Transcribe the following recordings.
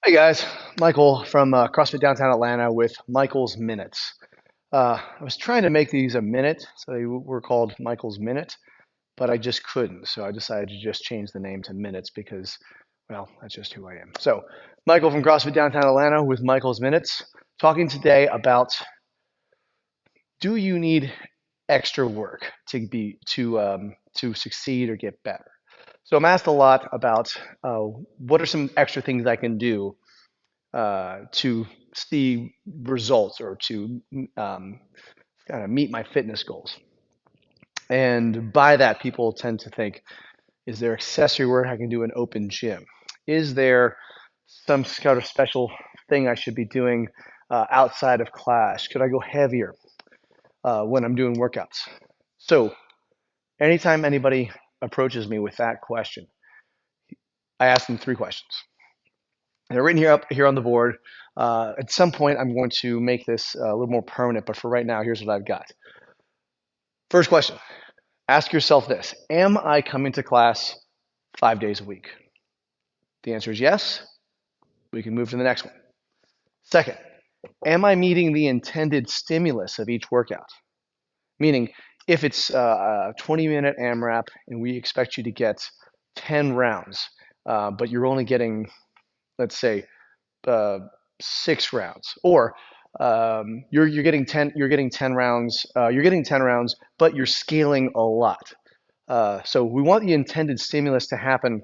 Hey guys, Michael from CrossFit Downtown Atlanta with Michael's Minutes. I was trying to make these a minute, so they were called Michael's Minute, but I just couldn't. So I decided to just change the name to Minutes because, well, that's just who I am. So, Michael from CrossFit Downtown Atlanta with Michael's Minutes, talking today about, do you need extra work to succeed or get better? So I'm asked a lot about what are some extra things I can do to see results or to um, kind of meet my fitness goals. And by that, people tend to think, is there accessory work I can do in open gym? Is there some sort of special thing I should be doing outside of class? Could I go heavier when I'm doing workouts? So, anytime anybody approaches me with that question, I ask them three questions. They're written here on the board. At some point, I'm going to make this a little more permanent, but for right now, here's what I've got. First question, ask yourself this. Am I coming to class 5 days a week? The answer is yes. We can move to the next one. Second, am I meeting the intended stimulus of each workout? Meaning, if it's a 20-minute AMRAP and we expect you to get 10 rounds, but you're only getting, let's say, uh, 6 rounds, or you're getting 10 rounds, but you're scaling a lot. So we want the intended stimulus to happen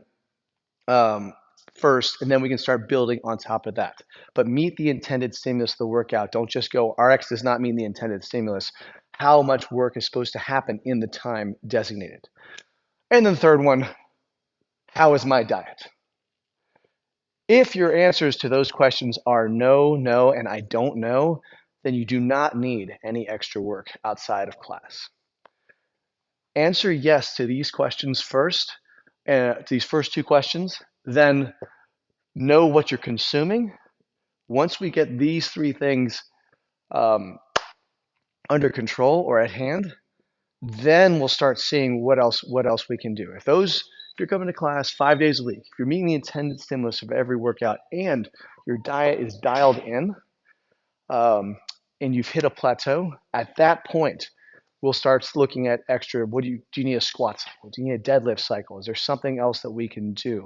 um, first, and then we can start building on top of that. But meet the intended stimulus of the workout. Don't just go, RX does not mean the intended stimulus. How much work is supposed to happen in the time designated? And then the third one, how is my diet? If your answers to those questions are no, no, and I don't know, then you do not need any extra work outside of class. Answer yes to these questions first, to these first two questions, then know what you're consuming. Once we get these three things um, under control or at hand, then we'll start seeing what else we can do. If you're coming to class 5 days a week, if you're meeting the intended stimulus of every workout, and your diet is dialed in, um, and you've hit a plateau, at that point, we'll start looking at extra. Do you need a squat cycle? Do you need a deadlift cycle? Is there something else that we can do?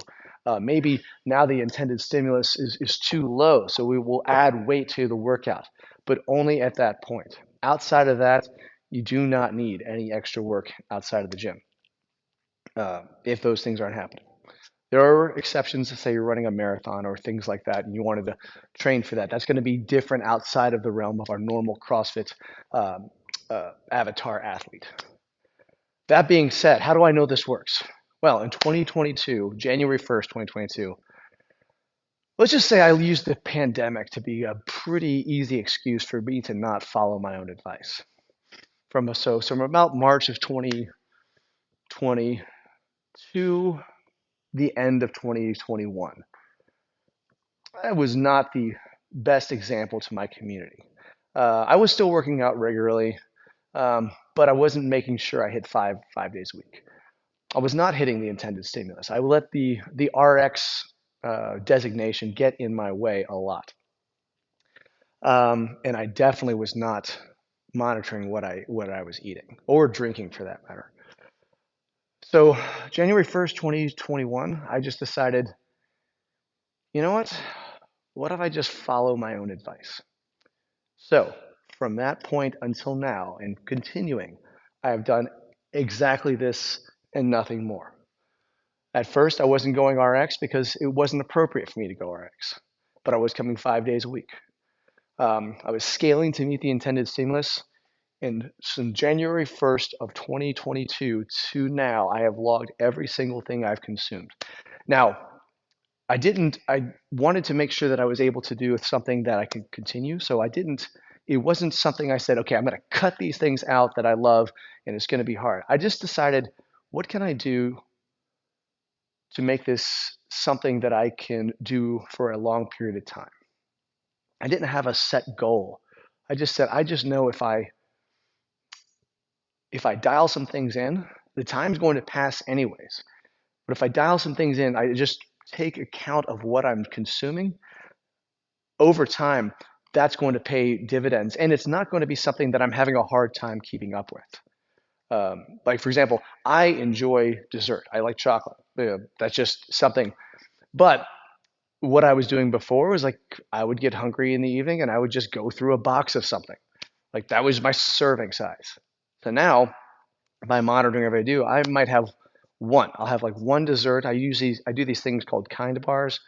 Maybe now the intended stimulus is too low, so we will add weight to the workout, but only at that point. Outside of that, you do not need any extra work outside of the gym if those things aren't happening. There are exceptions to say you're running a marathon or things like that, and you wanted to train for that. That's going to be different outside of the realm of our normal CrossFit um, avatar athlete. That being said, how do I know this works? Well, in 2022, January 1st, 2022, let's just say I used the pandemic to be a pretty easy excuse for me to not follow my own advice. From about March of 2020 to the end of 2021, I was not the best example to my community. I was still working out regularly, but I wasn't making sure I hit five days a week. I was not hitting the intended stimulus. I let the RX designation get in my way a lot, and I definitely was not monitoring what I was eating or drinking for that matter. So January 1st, 2021, I just decided, you know what? What if I just follow my own advice? So from that point until now and continuing, I have done exactly this and nothing more. At first, I wasn't going RX because it wasn't appropriate for me to go RX, but I was coming 5 days a week. I was scaling to meet the intended stimulus. And from January 1st of 2022 to now, I have logged every single thing I've consumed. Now, I wanted to make sure that I was able to do something that I could continue. So it wasn't something I said, okay, I'm going to cut these things out that I love and it's going to be hard. I just decided, what can I do to make this something that I can do for a long period of time? I didn't have a set goal. I just said, I just know if I dial some things in, the time's going to pass anyways. But if I dial some things in, I just take account of what I'm consuming. over time, that's going to pay dividends, and it's not going to be something that I'm having a hard time keeping up with. Like for example, I enjoy dessert. I like chocolate. That's just something. But what I was doing before was like I would get hungry in the evening and I would just go through a box of something. Like that was my serving size. So now by monitoring everything I do, I might have one. I'll have like one dessert. I do these things called kind bars,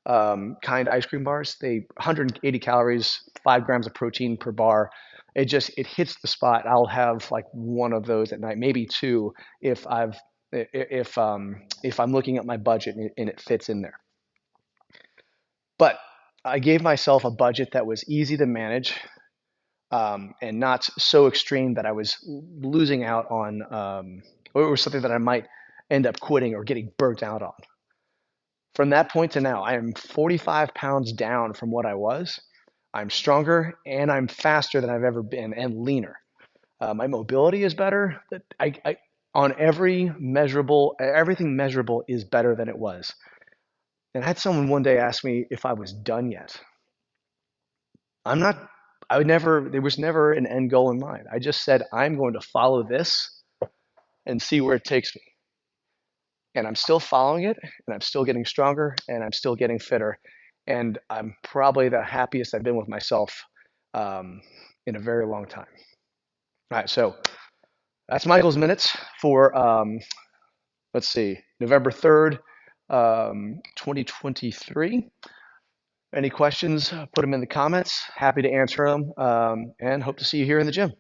kind ice cream bars. They 180 calories, 5 grams of protein per bar. It hits the spot. I'll have like one of those at night, maybe two if I've if I'm looking at my budget and it fits in there. But I gave myself a budget that was easy to manage, and not so extreme that I was losing out on, or something that I might end up quitting or getting burnt out on. From that point to now, I am 45 pounds down from what I was. I'm stronger and I'm faster than I've ever been and leaner. My mobility is better. On everything measurable is better than it was. And I had someone one day ask me if I was done yet. I'm not, I would never, there was never an end goal in mind. I just said, I'm going to follow this and see where it takes me. And I'm still following it, and I'm still getting stronger, and I'm still getting fitter. And I'm probably the happiest I've been with myself, in a very long time. All right, so that's Michael's minutes for, let's see, November 3rd, 2023. Any questions, put them in the comments. Happy to answer them, and hope to see you here in the gym.